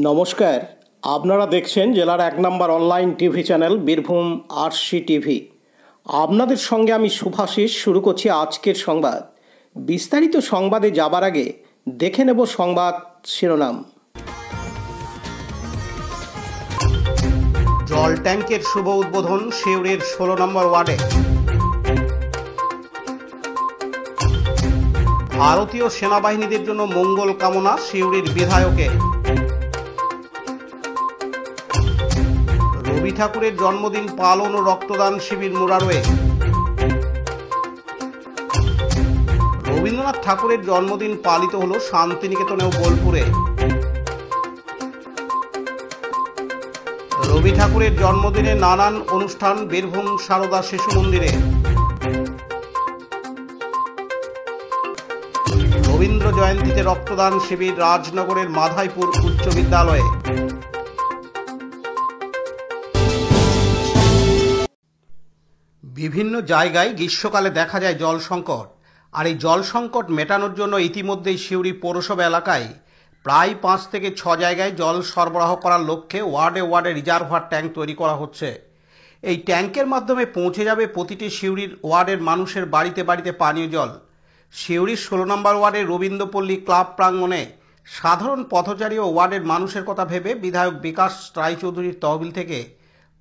নমস্কার, আপনারা দেখছেন জেলার ১ নম্বর online TV channel Birbhum RC TV. আপনাদের সঙ্গে আমি শুভাশিস। শুরু করছি আজকের সংবাদ। বিস্তারিত সংবাদে যাবার আগে দেখে নেব সংবাদ শিরোনাম। জল ট্যাঙ্কের শুভ উদ্বোধন সিউড়ির ১৬ নম্বর ওয়ার্ডে। ভারতীয় সেনাবাহিনীদের জন্য মঙ্গল কামনা সিউড়ির বিধায়কের। রবি ঠাকুরের জন্মদিন পালন ও রক্তদান শিবির মুরারোয়ে। রবীন্দ্রনাথ ঠাকুরের জন্মদিন পালিত হল শান্তিনিকেতনে ও বোলপুরে। রবি ঠাকুরের জন্মদিনে নানান অনুষ্ঠান বীরভূম সারদা শিশু মন্দিরে। রবীন্দ্র জয়ন্তীতে রক্তদান শিবির রাজনগরের মাধাইপুর উচ্চ বিদ্যালয়ে। বিভিন্ন জায়গায় গ্রীষ্মকালে দেখা যায় জল সংকট, আর এই জল সংকট মেটানোর জন্য ইতিমধ্যেই সিউড়ি পৌরসভা এলাকায় প্রায় ৫ থেকে ৬ জায়গায় জল সরবরাহ করার লক্ষ্যে ওয়ার্ডে ওয়ার্ডে রিজার্ভার ট্যাঙ্ক তৈরি করা হচ্ছে। এই ট্যাঙ্কের মাধ্যমে পৌঁছে যাবে প্রতিটি সিউড়ির ওয়ার্ডের মানুষের বাড়িতে বাড়িতে পানীয় জল। সিউড়ির ১৬ নম্বর ওয়ার্ডের রবীন্দ্রপল্লী ক্লাব প্রাঙ্গণে সাধারণ পথচারী ও ওয়ার্ডের মানুষের কথা ভেবে বিধায়ক বিকাশ রায়চৌধুরীর তহবিল থেকে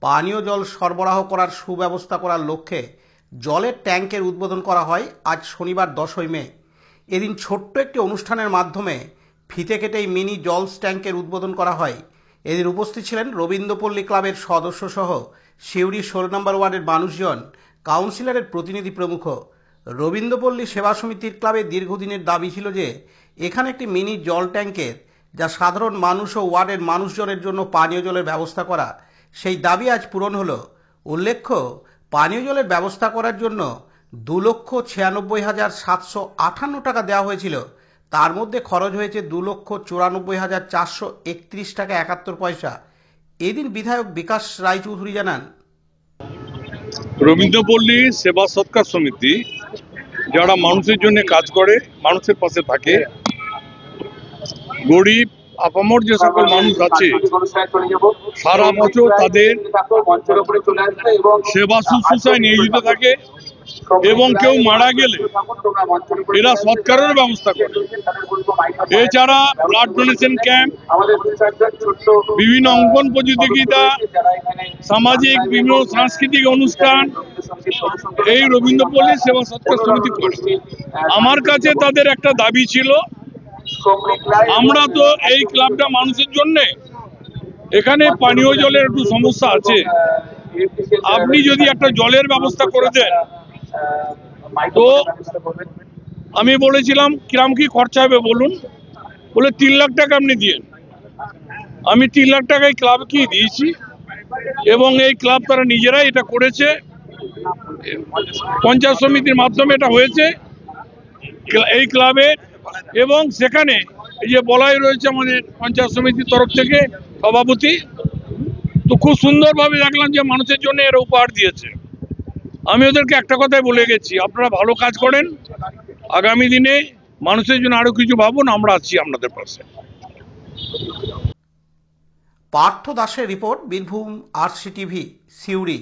পানীয় জল সরবরাহ করার সুব্যবস্থা করার লক্ষ্যে জলের ট্যাঙ্কের উদ্বোধন করা হয় আজ শনিবার ১০ই মে। এদিন ছোট্ট একটি অনুষ্ঠানের মাধ্যমে ফিতে কেটেই মিনি জল ট্যাঙ্কের উদ্বোধন করা হয়। এদিন উপস্থিত ছিলেন রবীন্দ্রপল্লী ক্লাবের সদস্য সহ সিউড়ি ১৬ নম্বর ওয়ার্ডের মানুষজন, কাউন্সিলরের প্রতিনিধি প্রমুখ। রবীন্দ্রপল্লী সেবা সমিতির ক্লাবের দীর্ঘদিনের দাবি ছিল যে এখানে একটি মিনি জল ট্যাঙ্কের, যা সাধারণ মানুষ ও ওয়ার্ডের মানুষজনের জন্য পানীয় জলের ব্যবস্থা করা, সেই দাবি আজ পূরণ হলো। উল্লেখ্য, পানীয় জলের ব্যবস্থা করার জন্য ২,৯৬,৭৫৮ টাকা দেওয়া হয়েছিল। তার মধ্যে খরচ হয়েছে ২,৯৪,৪৩১ টাকা ৭১ পয়সা। এদিন বিধায়ক বিকাশ রায়চৌধুরী জানান, রবীন্দ্রপল্লী সেবা সৎকার সমিতি যারা মানুষের জন্য কাজ করে, মানুষের পাশে থাকে, গরিব আপামর যে সকল মানুষ আছে সারা বছর তাদের সেবা শুশ্রূষায় নিয়োজিত থাকে এবং কেউ মারা গেলে এরা সৎকারের ব্যবস্থা করে। এছাড়া ব্লাড ডোনেশন ক্যাম্প, বিভিন্ন অঙ্কন প্রতিযোগিতা, সামাজিক বিভিন্ন সাংস্কৃতিক অনুষ্ঠান এই রবীন্দ্রপল্লী সেবা সৎকার সমিতি করে। আমার কাছে তাদের একটা দাবি ছিল, আমরা তো এই ক্লাবটা মানুষের জন্য, এখানে পানীয় জলের একটু সমস্যা আছে, আপনি যদি একটা জলের ব্যবস্থা করে দেন। তো আমি বলেছিলাম কিরাম কি খরচা হবে বলুন, বলে ৩ লাখ টাকা আপনি দিয়ে। আমি ৩ লাখ টাকা এই ক্লাবকে দিয়েছি এবং এই ক্লাব তারা নিজেরাই এটা করেছে, পঞ্চায়েত সমিতির মাধ্যমে এটা হয়েছে এই ক্লাবে। এবং সেখানে এই যে বলাই রয়েছে আমাদের পঞ্চায়েত সমিতির তরফ থেকে সভাপতি, তো খুব সুন্দরভাবে দেখলাম যে মানুষের জন্য এরা উপহার দিয়েছে। আমি ওদেরকে একটা কথাই বলে গেছি, আপনারা ভালো কাজ করেন, আগামী দিনে মানুষের জন্য আরো কিছু ভাবুন, আমরা আছি আপনাদের পাশে। পার্থ দাসের report, Birbhum RC TV, Suri.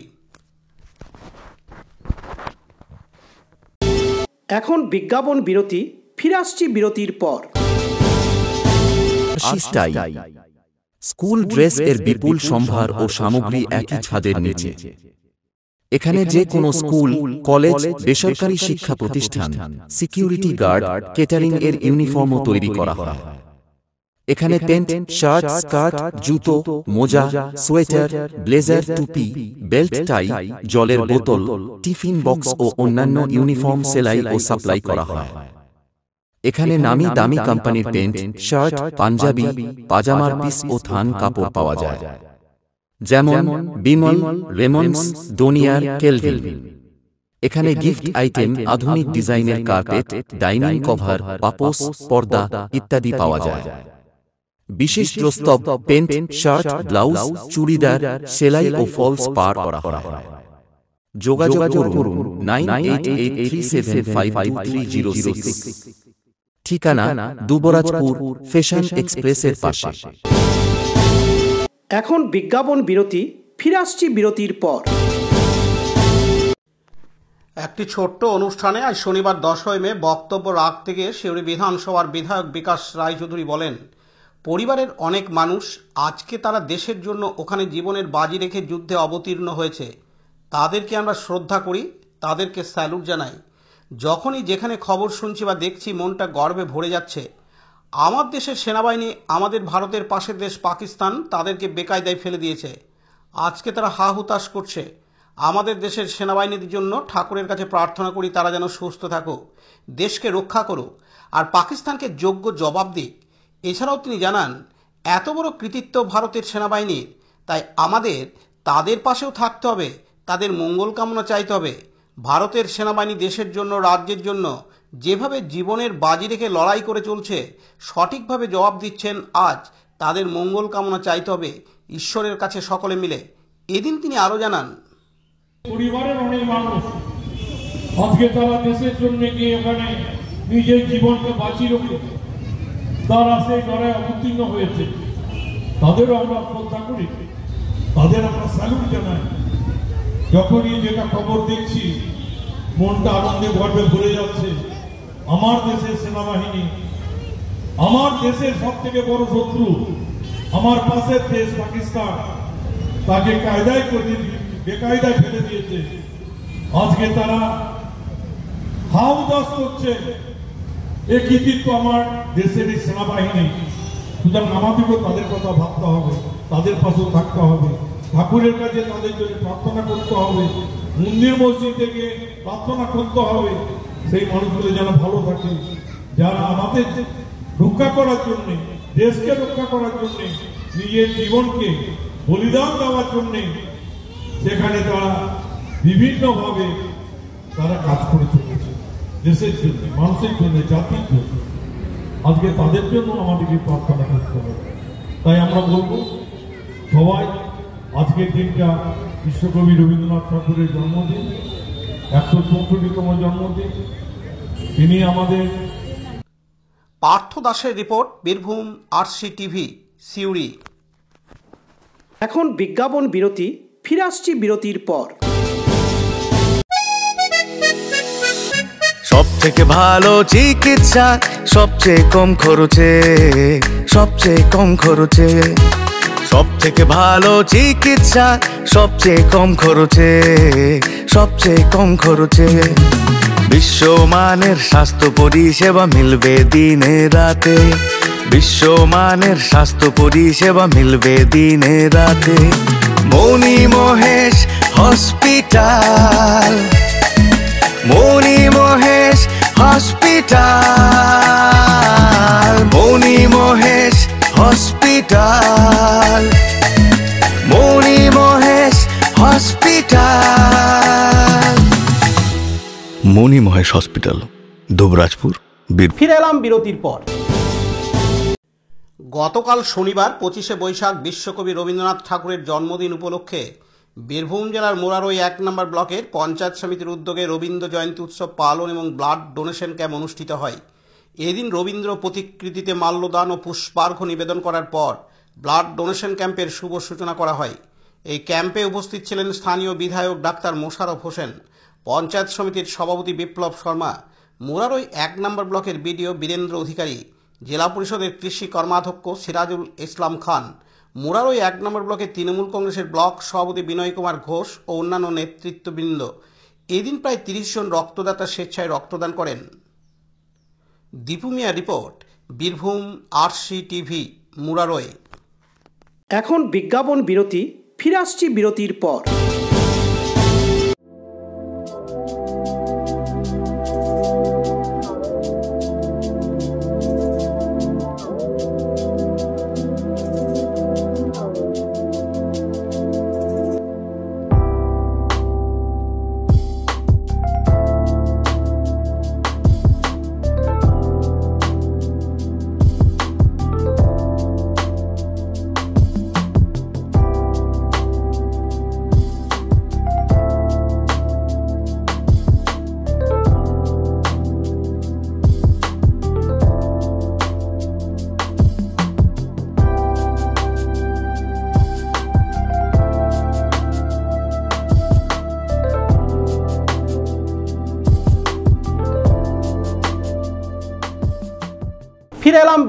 এখন বিজ্ঞাপন বিরতি, ফিরে আসছি বিরতির পর। স্কুল ড্রেস এর বিপুল সম্ভার ও সামগ্রী একই ছাদের নিচে। এখানে যে কোনো স্কুল, কলেজ, বেসরকারি শিক্ষা প্রতিষ্ঠান, সিকিউরিটি গার্ড, কেটারিং এর ইউনিফর্মও তৈরি করা হয়। এখানে প্যান্ট, শার্ট, স্কার্ট, জুতো, মোজা, সোয়েটার, ব্লেজার, টুপি, বেল্ট, টাই, জলের বোতল, টিফিন বক্স ও অন্যান্য ইউনিফর্ম সেলাই ও সাপ্লাই করা হয়। এখানে নামি দামি কোম্পানির প্যান্ট, শার্ট, পাঞ্জাবি, পাজামার পিস ও থান কাপড় পাওয়া যায়, যেমন বিমল, রেমন্ডস, ডোনিয়ার, কেলভিন। এখানে গিফট আইটেম, আধুনিক ডিজাইনের কার্পেট, ডাইনিং কভার, পাপোশ, পর্দা ইত্যাদি পাওয়া যায়। বিশেষ প্রস্তাব, প্যান্ট, শার্ট, ব্লাউজ, চুড়িদার, সেলাই ও ফলস পার করা হয়। যোগাযোগ করুন 9883752306। ঠিকানা দুবরাজপুর ফ্যাশন এক্সপ্রেসের পাশে। এখন বিজ্ঞাপন বিরতি, ফিরে আসছি বিরতির পর। একটি ছোট্ট অনুষ্ঠানে আজ শনিবার 10 মে বক্তব্য রাখতে গিয়ে সিউড়ি বিধানসভার বিধায়ক বিকাশ রায়চৌধুরী বলেন, পরিবারের অনেক মানুষ আজকে তারা দেশের জন্য ওখানে জীবনের বাজি রেখে যুদ্ধে অবতীর্ণ হয়েছে। তাদেরকে আমরা শ্রদ্ধা করি, তাদেরকে স্যালুট জানাই। যখনই যেখানে খবর শুনছি বা দেখছি মনটা গর্বে ভরে যাচ্ছে। আমার দেশের সেনাবাহিনী আমাদের ভারতের পাশের দেশ পাকিস্তান তাদেরকে বেকায়দায় ফেলে দিয়েছে। আজকে তারা হা হুতাশ করছে। আমাদের দেশের সেনাবাহিনীর জন্য ঠাকুরের কাছে প্রার্থনা করি তারা যেন সুস্থ থাকুক, দেশকে রক্ষা করুক আর পাকিস্তানকে যোগ্য জবাব দিক। এছাড়াও তিনি জানান, এত বড় কৃতিত্ব ভারতের সেনাবাহিনীর, তাই আমাদের তাদের পাশেও থাকতে হবে, তাদের মঙ্গল কামনা চাইতে হবে। ভারতের সেনাবাহিনী দেশের জন্য, রাজ্যের জন্য যেভাবে জীবনের বাজি রেখে লড়াই করে চলছে, সঠিকভাবে জবাব দিচ্ছেন। আজ তাদের মঙ্গল কামনা চাইতে হবে ঈশ্বরের কাছে সকলে মিলে। এদিন তিনি আরও জানান, পরিবারের অনেক মানুষ আজকে তারা দেশের জন্য গিয়ে ওখানে নিজের জীবনকে বাঁচিয়ে রেখেছে, তারা সেই লড়াই অবতীর্ণ হয়েছে। তাদেরও আমরা শ্রদ্ধা করি, তাদের আমরা স্যালুট জানাই। যখনই যেটা খবর দেখছি মনটা আনন্দে গর্বে ভরে যাচ্ছে। আমার দেশের সেনাবাহিনী, আমার দেশের সব থেকে বড় শত্রু আমার পাশের দেশ পাকিস্তান, তাকে কায়দায় করে বেকায়দায় ফেলে দিয়েছে। আজকে তারা হাউদাস করছে। এই কৃতিত্ব আমার দেশের এই সেনাবাহিনী। সুতরাং আমাদেরও তাদের কথা ভাবতে হবে, তাদের পাশেও থাকতে হবে, ঠাকুরের কাছে তাদের জন্য প্রার্থনা করতে হবে, মন্দির মসজিদে গিয়ে প্রার্থনা করতে হবে সেই মানুষগুলো যেন ভালো থাকে, যারা আমাদের রক্ষা করার জন্য, দেশকে রক্ষা করার জন্য, নিজের জীবনকে বলিদান দেওয়ার জন্য সেখানে তারা বিভিন্নভাবে তারা কাজ করে চলেছে দেশের জন্য, মানুষের জন্য, জাতির জন্য। আজকে তাদের জন্য আমাদেরকে প্রার্থনা করতে হবে। তাই আমরা বলবো সবাই, আজকের দিনটা বিশ্বকবি রবীন্দ্রনাথ ঠাকুরের জন্মদিন, 164তম জন্মদিন। তিনি আমাদের। পার্থ দাসের report, Birbhum RC TV, Suri. এখন বিজ্ঞাপন বিরতি, ফিরে আসছি বিরতির পর। সব থেকে ভালো চিকিৎসা, সবচেয়ে কম খরচে, সবচেয়ে কম খরচে। সব থেকে ভালো চিকিৎসা, সবচেয়ে কম খরচে, সবচেয়ে কম খরচে। বিশ্বমানের স্বাস্থ্য পরিষেবা মিলবে দিনে রাতে, বিশ্বমানের স্বাস্থ্য পরিষেবা মিলবে দিনে রাতে। মণি মহেশ হসপিটাল, মণি মহেশ হসপিটাল, মণি মহেশ হসপিটাল, মণি মহেশ হসপিটাল। মণি মহেশ হসপিটাল, দুবরাজপুর। ফিরে এলাম বিরতির পর। গতকাল শনিবার 25শে বৈশাখ বিশ্বকবি রবীন্দ্রনাথ ঠাকুরের জন্মদিন উপলক্ষে বীরভূম জেলার মুরারই 1 নম্বর ব্লকের পঞ্চায়েত সমিতির উদ্যোগে রবীন্দ্র জয়ন্তী উৎসব পালন এবং ব্লাড ডোনেশন ক্যাম্প অনুষ্ঠিত হয়। এদিন রবীন্দ্র প্রতিকৃতিতে মাল্যদান ও পুষ্পার্ঘ্য নিবেদন করার পর ব্লাড ডোনেশন ক্যাম্পের শুভ সূচনা করা হয়। এই ক্যাম্পে উপস্থিত ছিলেন স্থানীয় বিধায়ক ডাক্তার মোশাররফ হোসেন, পঞ্চায়েত সমিতির সভাপতি বিপ্লব শর্মা, মুরারই 1 নম্বর ব্লকের বিডিও বীরেন্দ্র অধিকারী, জেলা পরিষদের কৃষি কর্মাধ্যক্ষ সিরাজুল ইসলাম খান, মুরারই 1 নম্বর ব্লকের তৃণমূল কংগ্রেসের ব্লক সভাপতি বিনয় কুমার ঘোষ ও অন্যান্য নেতৃত্ববৃন্দ। এদিন প্রায় 30 জন রক্তদাতা স্বেচ্ছায় রক্তদান করেন। Dipu Mia report, Birbhum RC TV, Murarai. এখন বিজ্ঞাপন বিরতি, ফিরে আসছি বিরতির পর।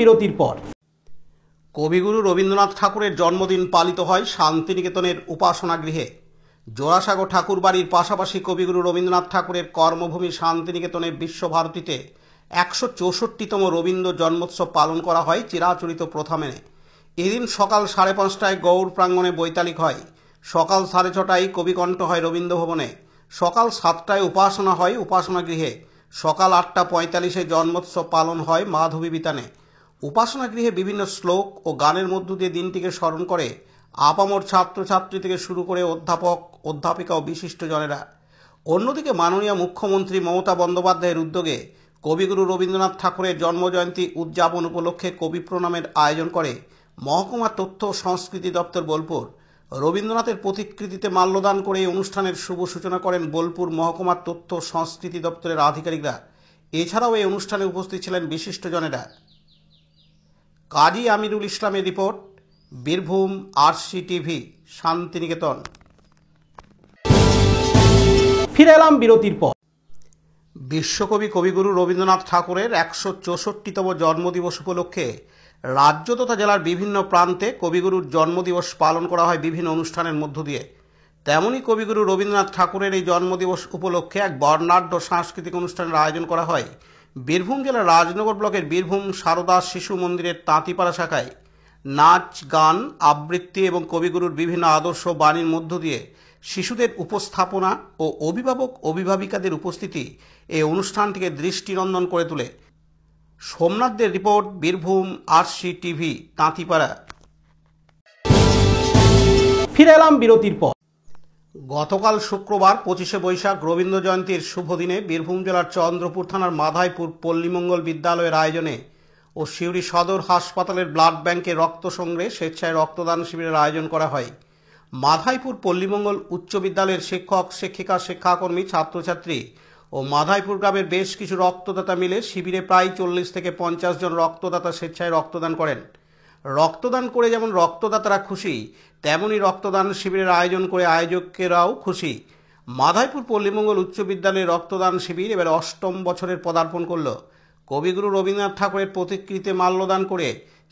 বিরতির পর। কবিগুরু রবীন্দ্রনাথ ঠাকুরের জন্মদিন পালিত হয় শান্তিনিকেতনের উপাসনা গৃহে। জোড়াসাগর ঠাকুরবাড়ির পাশাপাশি কবিগুরু রবীন্দ্রনাথ ঠাকুরের কর্মভূমি শান্তিনিকেতনের বিশ্বভারতীতে 164তম রবীন্দ্র জন্মোৎসব পালন করা হয় চিরাচরিত প্রথা মেনে। এদিন সকাল 5:30টায় গৌড় প্রাঙ্গণে বৈতালিক হয়। সকাল 6:30টায় কবিকণ্ঠ হয় রবীন্দ্র ভবনে। সকাল 7টায় উপাসনা হয় উপাসনা গৃহে। সকাল 8:45-এ জন্মোৎসব পালন হয় মাধবী বিতানে। উপাসনা গৃহে বিভিন্ন শ্লোক ও গানের মধ্য দিয়ে দিনটিকে স্মরণ করে আপামর ছাত্রছাত্রী থেকে শুরু করে অধ্যাপক অধ্যাপিকা ও বিশিষ্টজনেরা। অন্যদিকে মাননীয় মুখ্যমন্ত্রী মমতা বন্দ্যোপাধ্যায়ের উদ্যোগে কবিগুরু রবীন্দ্রনাথ ঠাকুরের জন্মজয়ন্তী উদযাপন উপলক্ষে কবি প্রণামের আয়োজন করে মহকুমা তথ্য ও সংস্কৃতি দপ্তর বোলপুর। রবীন্দ্রনাথের প্রতিকৃতিতে মাল্যদান করে এই অনুষ্ঠানের শুভ সূচনা করেন বোলপুর মহকুমা তথ্য ও সংস্কৃতি দপ্তরের আধিকারিকরা। এছাড়াও এই অনুষ্ঠানে উপস্থিত ছিলেন বিশিষ্টজনেরা। কাজী আমিরুল ইসলামের রিপোর্ট, বীরভূম RCTV, শান্তিনিকেতন। ফিরে এলাম বিরতির পর। বিশ্বকবি কবিগুরু রবীন্দ্রনাথ ঠাকুরের 164তম জন্মদিবস উপলক্ষে রাজ্য তথা জেলার বিভিন্ন প্রান্তে কবিগুরুর জন্মদিবস পালন করা হয় বিভিন্ন অনুষ্ঠানের মধ্য দিয়ে। তেমনই কবিগুরু রবীন্দ্রনাথ ঠাকুরের এই জন্মদিবস উপলক্ষে এক বর্ণাঢ্য সাংস্কৃতিক অনুষ্ঠানের আয়োজন করা হয় বীরভূম জেলার রাজনগর ব্লকের বীরভূম সারদা শিশু মন্দিরের তাঁতিপাড়া শাখায়। নাচ, গান, আবৃত্তি এবং কবিগুরুর বিভিন্ন আদর্শ বাণীর মধ্য দিয়ে শিশুদের উপস্থাপনা ও অভিভাবক অভিভাবিকাদের উপস্থিতি এই অনুষ্ঠানটিকে দৃষ্টিনন্দন করে তোলে। সোমনাথদের রিপোর্ট, বীরভূম RCTV, তাঁতিপাড়া। ফিরে এলাম বিরতির পর। গতকাল শুক্রবার 25শে বৈশাখ রবীন্দ্র জয়ন্তীর শুভ দিনে বীরভূম জেলার চন্দ্রপুর থানার মাধাইপুর পল্লীমঙ্গল বিদ্যালয়ের আয়োজনে ও সিউড়ি সদর হাসপাতালের ব্লাড ব্যাংকে রক্ত সংগ্রহে স্বেচ্ছায় রক্তদান শিবিরের আয়োজন করা হয়। মাধাইপুর পল্লীমঙ্গল উচ্চ বিদ্যালয়ের শিক্ষক শিক্ষিকা শিক্ষাকর্মী ছাত্রছাত্রী ও মাধাইপুর গ্রামের বেশ কিছু রক্তদাতা মিলে শিবিরে প্রায় 40 থেকে 50 জন রক্তদাতা স্বেচ্ছায় রক্তদান করেন। রক্তদান করে যেমন রক্তদাতারা খুশি, তেমনি রক্তদান শিবিরের আয়োজন করে আয়োজকেরাও খুশি। মাধাইপুর পল্লীমঙ্গল উচ্চ বিদ্যালয়ের রক্তদান শিবির এবার 8ম বছরের পদার্পণ করল। কবিগুরু রবীন্দ্রনাথ ঠাকুরের প্রতিকৃতিতে মাল্যদান করে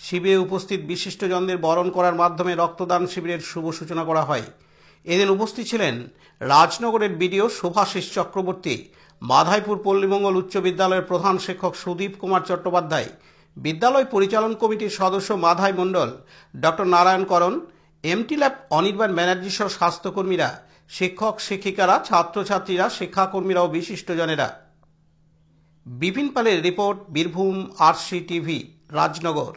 শিবিরে উপস্থিত বিশিষ্টজনদের বরণ করার মাধ্যমে রক্তদান শিবিরের শুভ সূচনা করা হয়। এদিন উপস্থিত ছিলেন রাজনগরের বিডিও শুভাশিস চক্রবর্তী, মাধাইপুর পল্লীমঙ্গল উচ্চ বিদ্যালয়ের প্রধান শিক্ষক সুদীপ কুমার চট্টোপাধ্যায়, বিদ্যালয় পরিচালন কমিটির সদস্য মাধাই মণ্ডল, ডক্টর নারায়ণ করণ, MT ল্যাব অনির্বাণ ব্যানার্জি সহ স্বাস্থ্যকর্মীরা, শিক্ষক শিক্ষিকারা, ছাত্রছাত্রীরা, শিক্ষাকর্মীরা ও বিশিষ্টজনেরা। বিপিন পালের রিপোর্ট, বীরভূম RCTV, রাজনগর।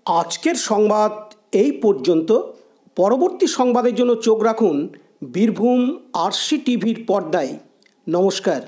আজকের সংবাদ এই পর্যন্ত। পরবর্তী সংবাদের জন্য চোখ রাখুন বীরভূম RCTVর পর্দায়। নমস্কার।